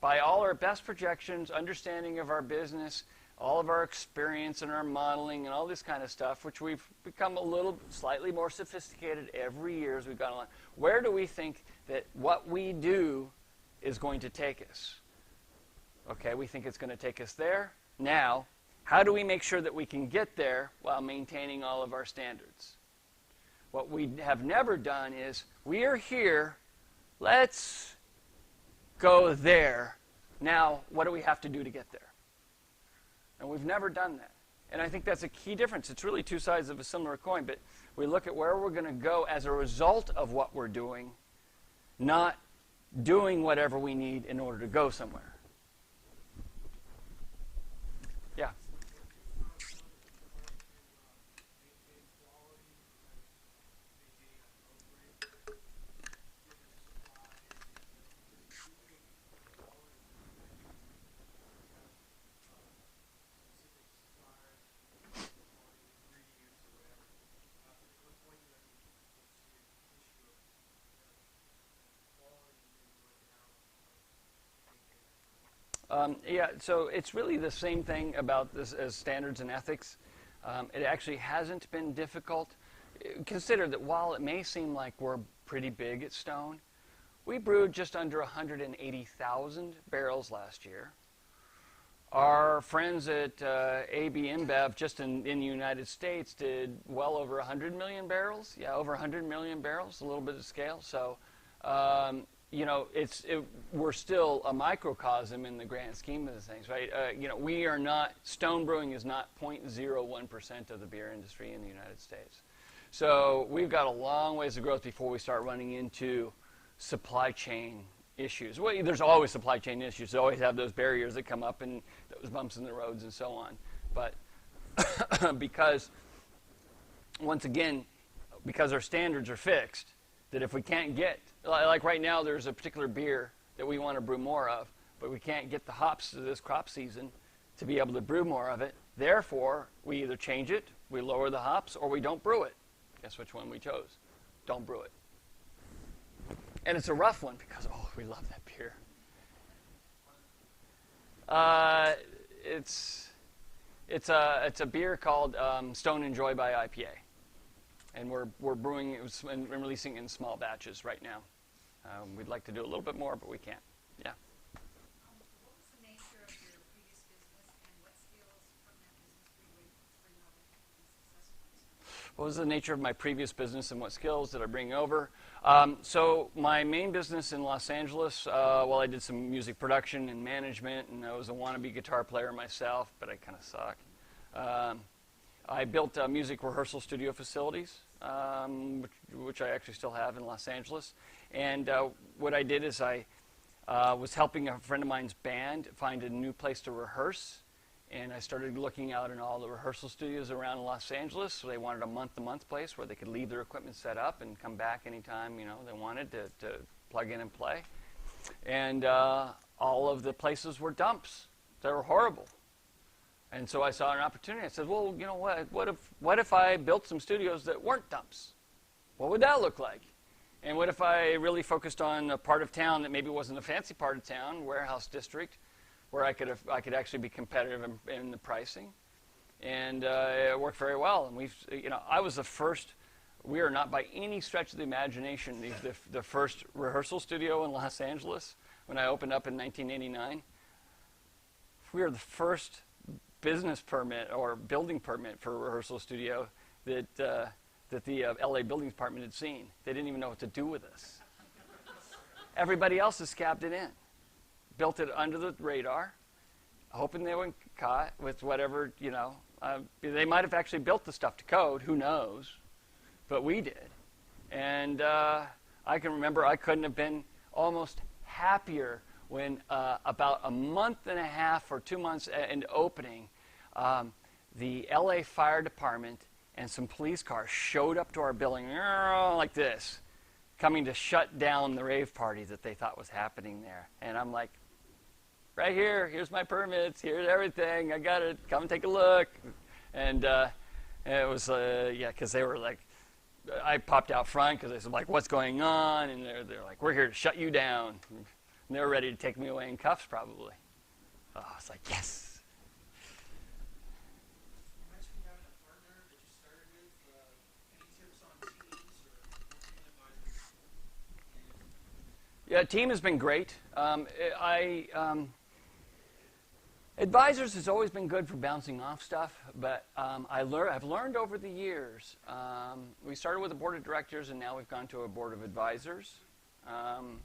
By all our best projections, understanding of our business, all of our experience and our modeling and all this kind of stuff, which we've become slightly more sophisticated every year as we've gone along. Where do we think that what we do is going to take us? Okay, we think it's going to take us there. Now, how do we make sure that we can get there while maintaining all of our standards? What we have never done is, we are here, let's go there. Now, what do we have to do to get there? And we've never done that. And I think that's a key difference. It's really two sides of a similar coin, but we look at where we're going to go as a result of what we're doing, not doing whatever we need in order to go somewhere. Yeah, so it's really the same thing about this as standards and ethics. It actually hasn't been difficult. Consider that while it may seem like we're pretty big at Stone, we brewed just under 180,000 barrels last year. Our friends at AB InBev, just in the United States, did well over 100 million barrels. Yeah, over 100 million barrels, a little bit of scale. So, you know, we're still a microcosm in the grand scheme of the things, right? You know, we are not, Stone Brewing is not 0.01% of the beer industry in the United States. So we've got a long ways of growth before we start running into supply chain issues. Well, there's always supply chain issues. You always have those barriers that come up and those bumps in the roads and so on. But because, once again, because our standards are fixed, that if we can't get, like right now there's a particular beer that we want to brew more of, but we can't get the hops to this crop season to be able to brew more of it. Therefore, we either change it, we lower the hops, or we don't brew it. Guess which one we chose? Don't brew it. And it's a rough one because, oh, we love that beer. It's a beer called Stone Enjoy by IPA. And we're brewing it and releasing it in small batches right now. We'd like to do a little bit more, but we can't. Yeah. What was the nature of your previous business, and what skills from that business were you able to bring over to be successful? What was the nature of my previous business and what skills did I bring over? So my main business in Los Angeles, well, I did some music production and management, and I was a wannabe guitar player myself, but I kind of suck. I built music rehearsal studio facilities, which I actually still have in Los Angeles. And what I did is I was helping a friend of mine's band find a new place to rehearse. And I started looking out in all the rehearsal studios around Los Angeles. So they wanted a month-to-month place where they could leave their equipment set up and come back anytime, you know, they wanted to plug in and play. And all of the places were dumps. They were horrible. And so I saw an opportunity. I said, well, you know what if I built some studios that weren't dumps? What would that look like? And what if I really focused on a part of town that maybe wasn't a fancy part of town, warehouse district, where I could actually be competitive in the pricing, and it worked very well. And I was the first. We are not by any stretch of the imagination the first rehearsal studio in Los Angeles. When I opened up in 1989, we were the first business permit or building permit for a rehearsal studio that the LA Building Department had seen. They didn't even know what to do with us. Everybody else has scabbed it in. Built it under the radar, hoping they wouldn't get caught with whatever, you know. They might have actually built the stuff to code, who knows, but we did. And I can remember I couldn't have been almost happier when about a month and a half or 2 months into opening, the LA Fire Department and some police cars showed up to our building like this, coming to shut down the rave party that they thought was happening there. And I'm like, right here, here's my permits, here's everything, I got it, come take a look. And it was, because they were like, I popped out front because they said, like, what's going on? And they're like, we're here to shut you down. And they were ready to take me away in cuffs, probably. Oh, I was like, yes. You mentioned having a partner that you started with. Any tips on teams or team advisors? Yeah, team has been great. Advisors has always been good for bouncing off stuff, but I've learned over the years. We started with a board of directors, and now we've gone to a board of advisors. Over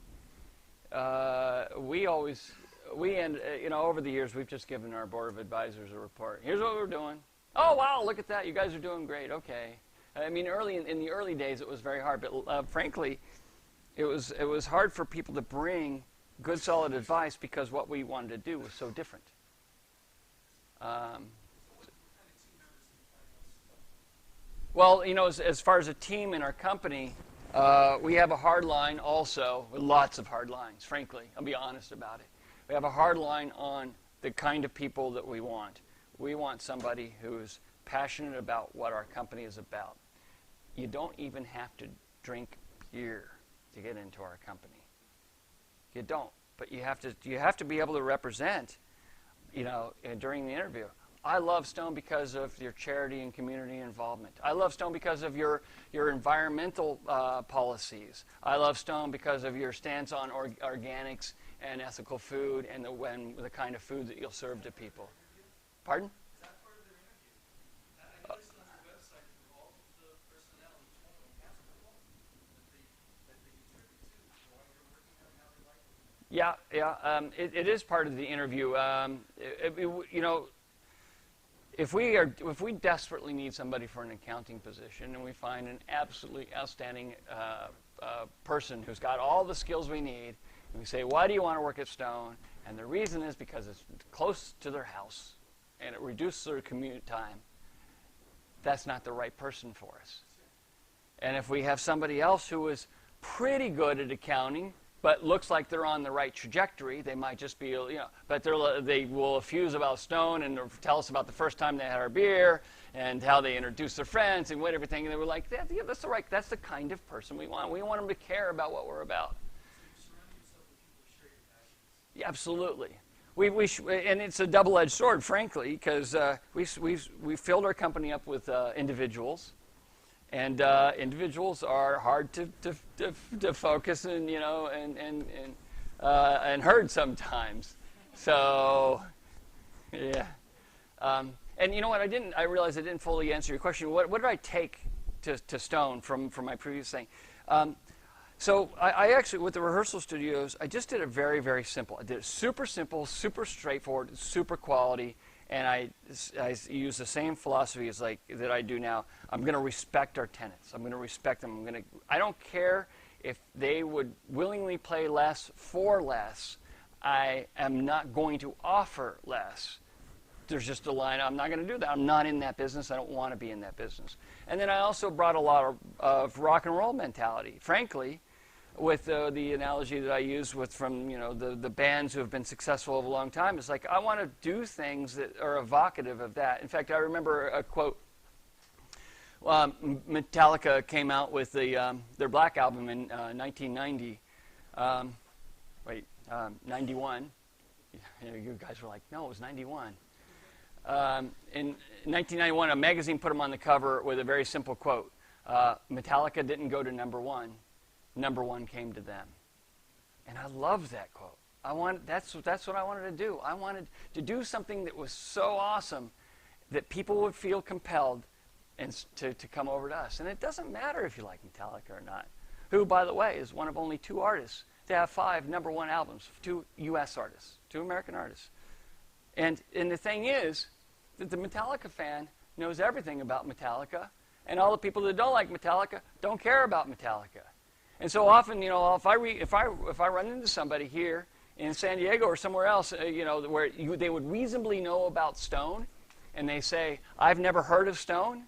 the years, we've just given our board of advisors a report. Here's what we're doing. Oh, wow, look at that. You guys are doing great. Okay. I mean, in the early days, it was very hard, but frankly, it was hard for people to bring good, solid advice because what we wanted to do was so different. Well, as far as a team in our company, we have a hard line also, with lots of hard lines, frankly. I'll be honest about it. We have a hard line on the kind of people that we want. We want somebody who's passionate about what our company is about. You don't even have to drink beer to get into our company. You don't. but you have to be able to represent, during the interview. I love Stone because of your charity and community involvement. I love Stone because of your environmental policies. I love Stone because of your stance on organics and ethical food and the kind of food that you'll serve to people. Pardon? Is that part of their interview? I noticed on your website that all of the personnel, each one of them has a quote that they contribute to while you're working on how they like it. Yeah. It is part of the interview. If we desperately need somebody for an accounting position and we find an absolutely outstanding person who's got all the skills we need, and we say, why do you want to work at Stone? And the reason is because it's close to their house and it reduces their commute time, that's not the right person for us. And if we have somebody else who is pretty good at accounting but looks like they're on the right trajectory, they might just be, but they will effuse about Stone and tell us about the first time they had our beer and how they introduced their friends and what everything. And they were like, that's the kind of person we want. We want them to care about what we're about. Yeah, absolutely. And it's a double-edged sword, frankly, because we filled our company up with individuals. And individuals are hard to focus and and herd sometimes. So, yeah. And you know what? I realized I didn't fully answer your question. What did I take to Stone from my previous thing? So I actually, with the rehearsal studios, I just did it very, very simple. I did it super simple, super straightforward, super quality. And I use the same philosophy as that I do now. I'm going to respect our tenants. I'm going to respect them. I don't care if they would willingly play less for less. I am not going to offer less. There's just a line. I'm not going to do that. I'm not in that business. I don't want to be in that business. And then I also brought a lot of rock and roll mentality. Frankly, with the analogy that I use from the bands who have been successful over a long time, it's like I want to do things that are evocative of that. In fact, I remember a quote. Metallica came out with their Black Album in 1990. 91. You guys were like, no, it was 91. In 1991, a magazine put them on the cover with a very simple quote. Metallica didn't go to number one. Number one came to them. And I love that quote. That's what I wanted to do. I wanted to do something that was so awesome that people would feel compelled to come over to us. And it doesn't matter if you like Metallica or not. Who, by the way, is one of only 2 artists to have 5 number 1 albums. 2 U.S. artists, 2 American artists. And the thing is that the Metallica fan knows everything about Metallica, and all the people that don't like Metallica don't care about Metallica. And so often, if I run into somebody here in San Diego or somewhere else, where they would reasonably know about Stone, and they say, "I've never heard of Stone,"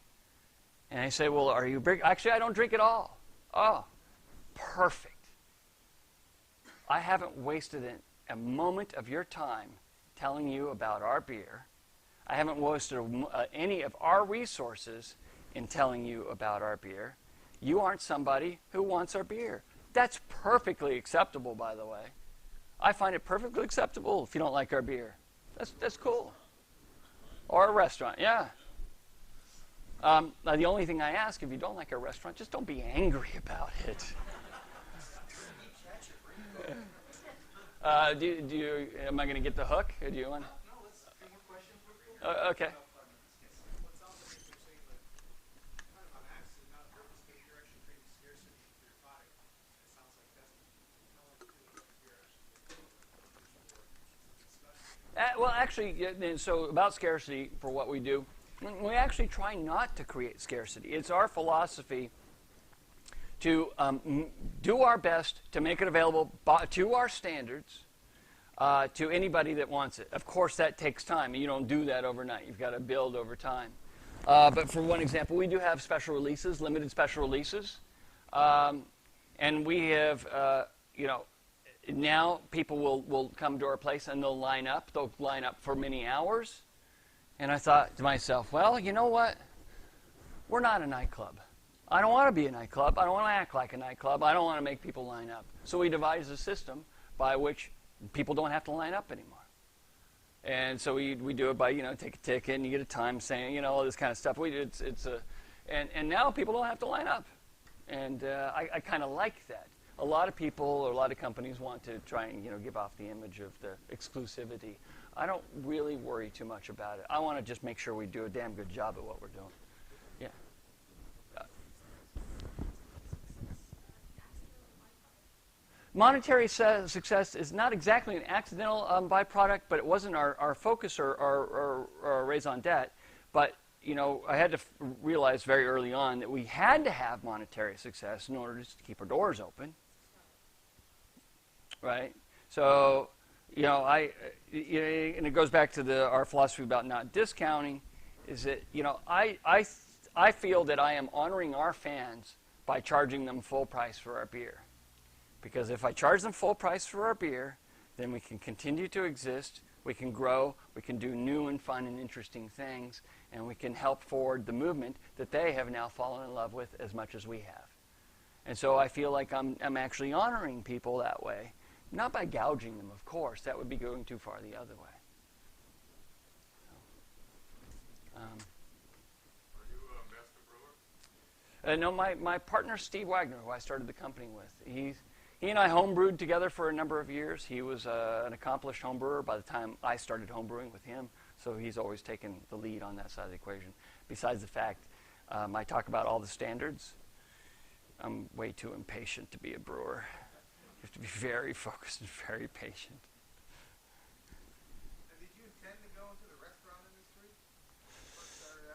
and I say, "Well, are you big?" Actually, I don't drink at all. Oh, perfect. I haven't wasted a moment of your time telling you about our beer. I haven't wasted any of our resources in telling you about our beer. You aren't somebody who wants our beer. That's perfectly acceptable, by the way. I find it perfectly acceptable if you don't like our beer. That's cool. Or a restaurant, yeah. Now, the only thing I ask, if you don't like our restaurant, just don't be angry about it. Am I going to get the hook? Or do you want? No, let's do more questions. Okay. What sounds like you're saying, but kind of on accident, not on purpose, but you're actually creating scarcity for your product. It sounds like that's kind of like you're actually Well, actually, so about scarcity for what we do, we actually try not to create scarcity. It's our philosophy to do our best to make it available to our standards to anybody that wants it. Of course, that takes time. You don't do that overnight. You've got to build over time. But for one example, we do have special releases, limited special releases. And we have, now people will come to our place and they'll line up. They'll line up for many hours. And I thought to myself, well, you know what? We're not a nightclub. I don't want to be a nightclub. I don't want to act like a nightclub. I don't want to make people line up. So we devised a system by which People don't have to line up anymore. And so we do it by, take a ticket and you get a time saying, all this kind of stuff. And now people don't have to line up. And I kind of like that. A lot of people or a lot of companies want to try and, give off the image of the exclusivity. I don't really worry too much about it. I want to just make sure we do a damn good job at what we're doing. Yeah. Monetary success is not exactly an accidental byproduct, but it wasn't our focus or our raison d'etre. But, I had to realize very early on that we had to have monetary success in order just to keep our doors open. Right? So, and it goes back to our philosophy about not discounting, is that, I feel that I am honoring our fans by charging them full price for our beer. Because if I charge them full price for our beer, then we can continue to exist, we can grow, we can do new and fun and interesting things, and we can help forward the movement that they have now fallen in love with as much as we have. And so I feel like I'm actually honoring people that way. Not by gouging them, of course. That would be going too far the other way. Are you a master brewer? No, my partner, Steve Wagner, who I started the company with, he and I homebrewed together for a number of years. He was an accomplished homebrewer by the time I started homebrewing with him, so he's always taken the lead on that side of the equation. Besides the fact, I talk about all the standards. I'm way too impatient to be a brewer. You have to be very focused and very patient. Now, did you intend to go into the restaurant industry when you first started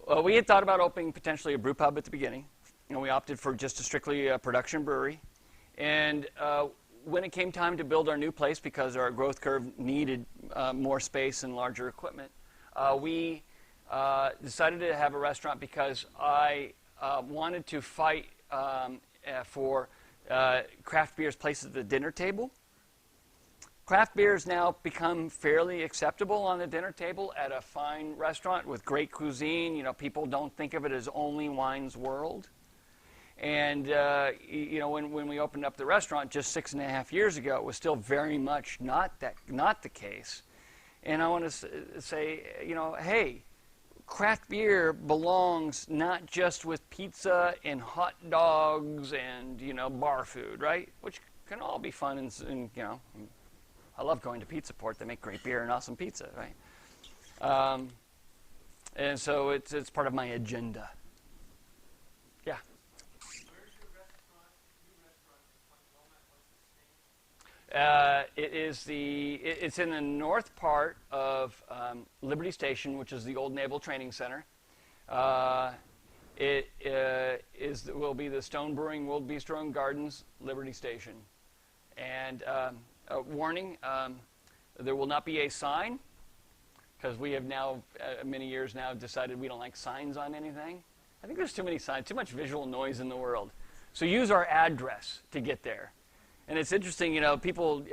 out? Or? We had thought about opening potentially a brew pub at the beginning. We opted for just a strictly production brewery. And when it came time to build our new place, because our growth curve needed more space and larger equipment, we decided to have a restaurant because I wanted to fight for craft beer's place at the dinner table. Craft beer has now become fairly acceptable on the dinner table at a fine restaurant with great cuisine. People don't think of it as only wine's world. And, when we opened up the restaurant just 6.5 years ago, it was still very much not the case. And I want to say, hey, craft beer belongs not just with pizza and hot dogs and, bar food, right? Which can all be fun and I love going to Pizza Port. They make great beer and awesome pizza, right? And so it's part of my agenda. Yeah. Where's your restaurant, new restaurant in Point Loma? What's the state? It's in the north part of Liberty Station, which is the old Naval Training Center. It will be the Stone Brewing World Bistro and Gardens, Liberty Station. And warning, there will not be a sign, because we have now, many years now, decided we don't like signs on anything. I think there's too many signs, too much visual noise in the world. So use our address to get there. And it's interesting, people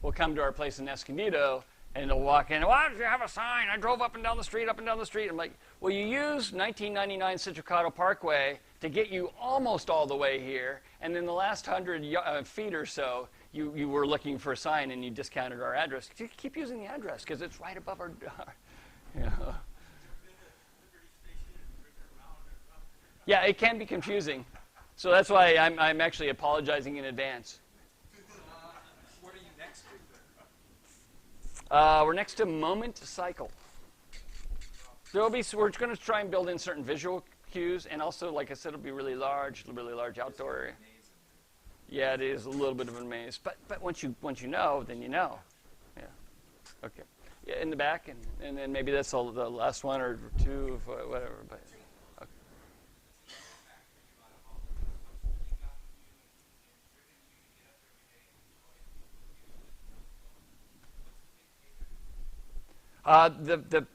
will come to our place in Escondido, and they'll walk in, why do you have a sign? I drove up and down the street. I'm like, well, you used 1999 Citricado Parkway to get you almost all the way here, and then the last 100 feet or so, you were looking for a sign, and you discounted our address. Keep using the address, because it's right above our door. Yeah, it can be confusing. So that's why I'm actually apologizing in advance. What are you next to? We're next to Moment Cycle. We're going to try and build in certain visual cues, and also, like I said, it'll be really large outdoor area. Yeah, it is a little bit of a maze, but once you know, then you know. Yeah. Okay. Yeah, in the back, and then maybe that's the last one or two, whatever. But okay.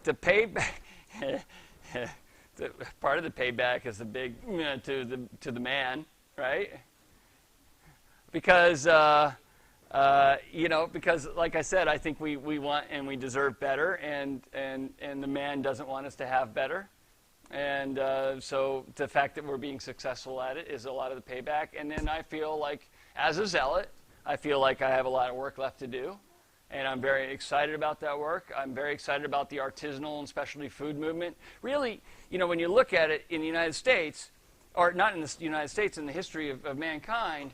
The payback. The part of the payback is the big to the man, right? Because because like I said, I think we want and we deserve better, and the man doesn't want us to have better, and so the fact that we're being successful at it is a lot of the payback. And then I feel like, as a zealot, I feel like I have a lot of work left to do, and I'm very excited about that work. I'm very excited about the artisanal and specialty food movement. Really, when you look at it in the United States, or not in the United States, in the history of mankind,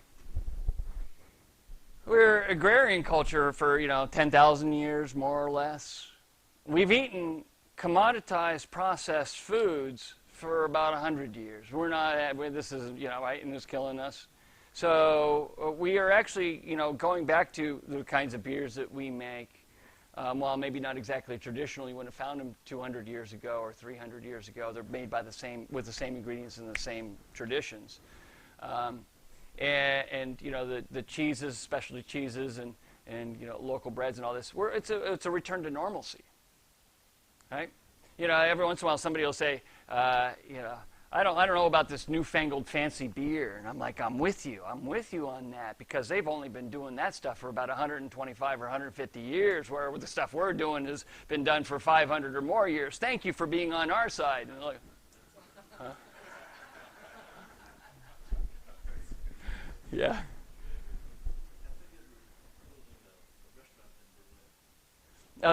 we're agrarian culture for 10,000 years, more or less. We've eaten commoditized processed foods for about 100 years. We're not this is right, and it's killing us. So we are actually going back to the kinds of beers that we make. While maybe not exactly traditional, you wouldn't have found them 200 years ago or 300 years ago. They're made by with the same ingredients and the same traditions. And the cheeses, specialty cheeses, and local breads and all this. It's a return to normalcy, right? Every once in a while somebody will say, I don't know about this newfangled fancy beer, and I'm like, I'm with you on that, because they've only been doing that stuff for about 125 or 150 years, where the stuff we're doing has been done for 500 or more years. Thank you for being on our side. And like, huh? Yeah.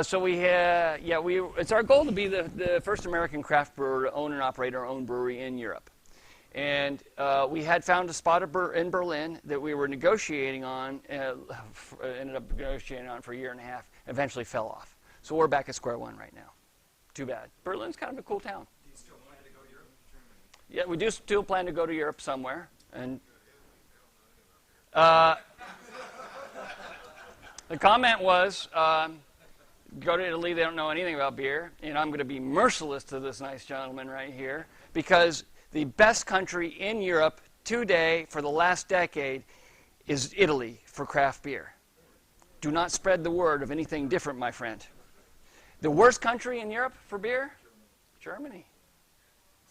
So it's our goal to be the first American craft brewer to own and operate our own brewery in Europe. And we had found a spot in Berlin that we were negotiating on, ended up negotiating on for a year and a half, eventually fell off. So we're back at square one right now. Too bad. Berlin's kind of a cool town. Do you still plan to go to Europe? Yeah, we do still plan to go to Europe somewhere. And the comment was, go to Italy, they don't know anything about beer, and I'm going to be merciless to this nice gentleman right here, because the best country in Europe today for the last decade is Italy for craft beer. Do not spread the word of anything different, my friend. The worst country in Europe for beer? Germany.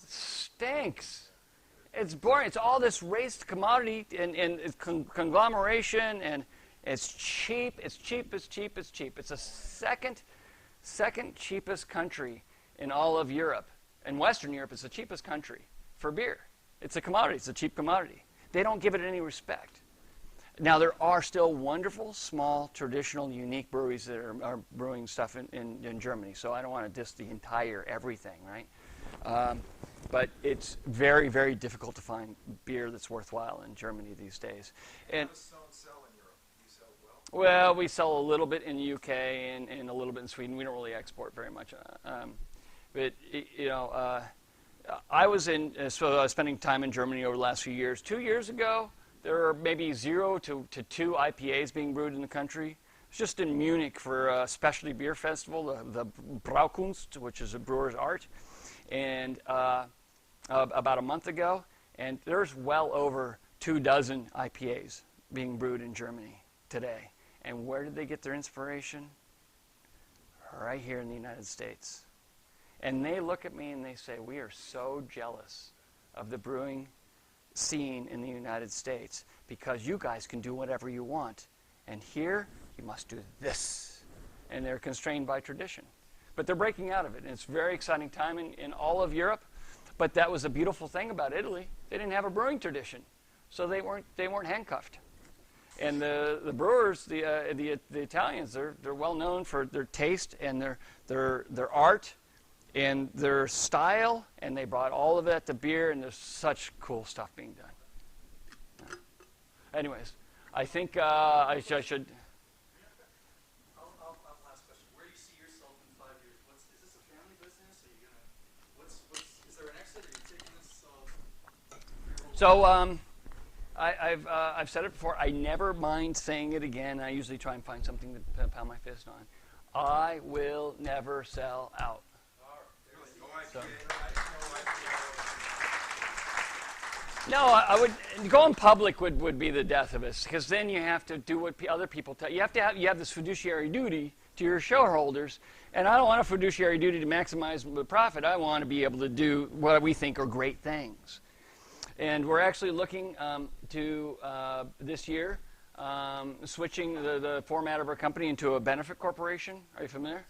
It stinks. It's boring. It's all this raced commodity and conglomeration, and it's cheap. It's cheap. It's cheap. It's cheap. It's the second cheapest country in all of Europe. In Western Europe, it's the cheapest country for beer. It's a commodity. It's a cheap commodity. They don't give it any respect. Now, there are still wonderful, small, traditional, unique breweries that are brewing stuff in Germany. So I don't want to diss the entire everything, right? But it's very, very difficult to find beer that's worthwhile in Germany these days. And How does Stone sell in Europe? Do you sell well? well, we sell a little bit in the UK and a little bit in Sweden. We don't really export very much. I was spending time in Germany over the last few years. 2 years ago, there were maybe 0 to 2 IPAs being brewed in the country. I was just in Munich for a specialty beer festival, the Braukunst, which is a brewer's art, and about a month ago, and there's well over 24 IPAs being brewed in Germany today. And where did they get their inspiration? Right here in the United States. And they look at me and they say, we are so jealous of the brewing scene in the United States because you guys can do whatever you want. And here, you must do this. And they're constrained by tradition. But they're breaking out of it. And it's a very exciting time in all of Europe. But that was a beautiful thing about Italy. They didn't have a brewing tradition. So they weren't handcuffed. And the brewers, the Italians, they're well known for their taste and their art and their style, and they brought all of that to beer, and there's such cool stuff being done. Anyways, I think I should. I'll last question. Where do you see yourself in 5 years? Is this a family business? Are you gonna? Is there an exit? Are you taking this? So I've said it before. I never mind saying it again. I usually try and find something to pound my fist on. I will never sell out. So. No, I would going public would be the death of us, because then you have to do what other people tell you. You have this fiduciary duty to your shareholders, and I don't want a fiduciary duty to maximize the profit. I want to be able to do what we think are great things. And we're actually looking to this year switching the format of our company into a benefit corporation. Are you familiar?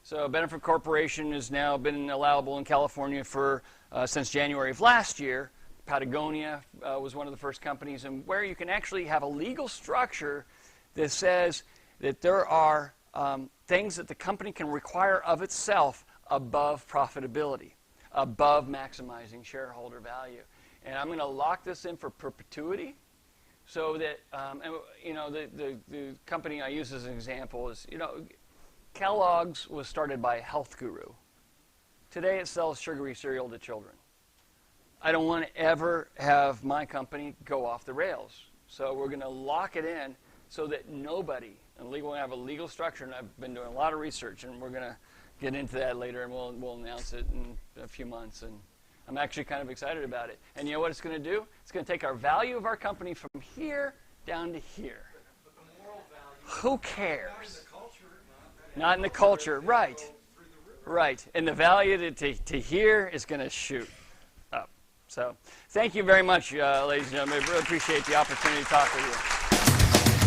So a benefit corporation has now been allowable in California for since January of last year. Patagonia was one of the first companies, and where you can actually have a legal structure that says that there are things that the company can require of itself above profitability, above maximizing shareholder value. And I'm going to lock this in for perpetuity, so that the company I use as an example is, Kellogg's was started by a health guru. Today it sells sugary cereal to children. I don't want to ever have my company go off the rails. So we're going to lock it in so that nobody, and we're going to have a legal structure, and I've been doing a lot of research, and we're going to get into that later, and we'll announce it in a few months. And I'm actually kind of excited about it. And you know what it's going to do? It's going to take our value of our company from here down to here. But the moral value. Who cares? Not in the culture. Not in the culture, right. Right. And the value to here is going to shoot up. So thank you very much, ladies and gentlemen. I really appreciate the opportunity to talk with you.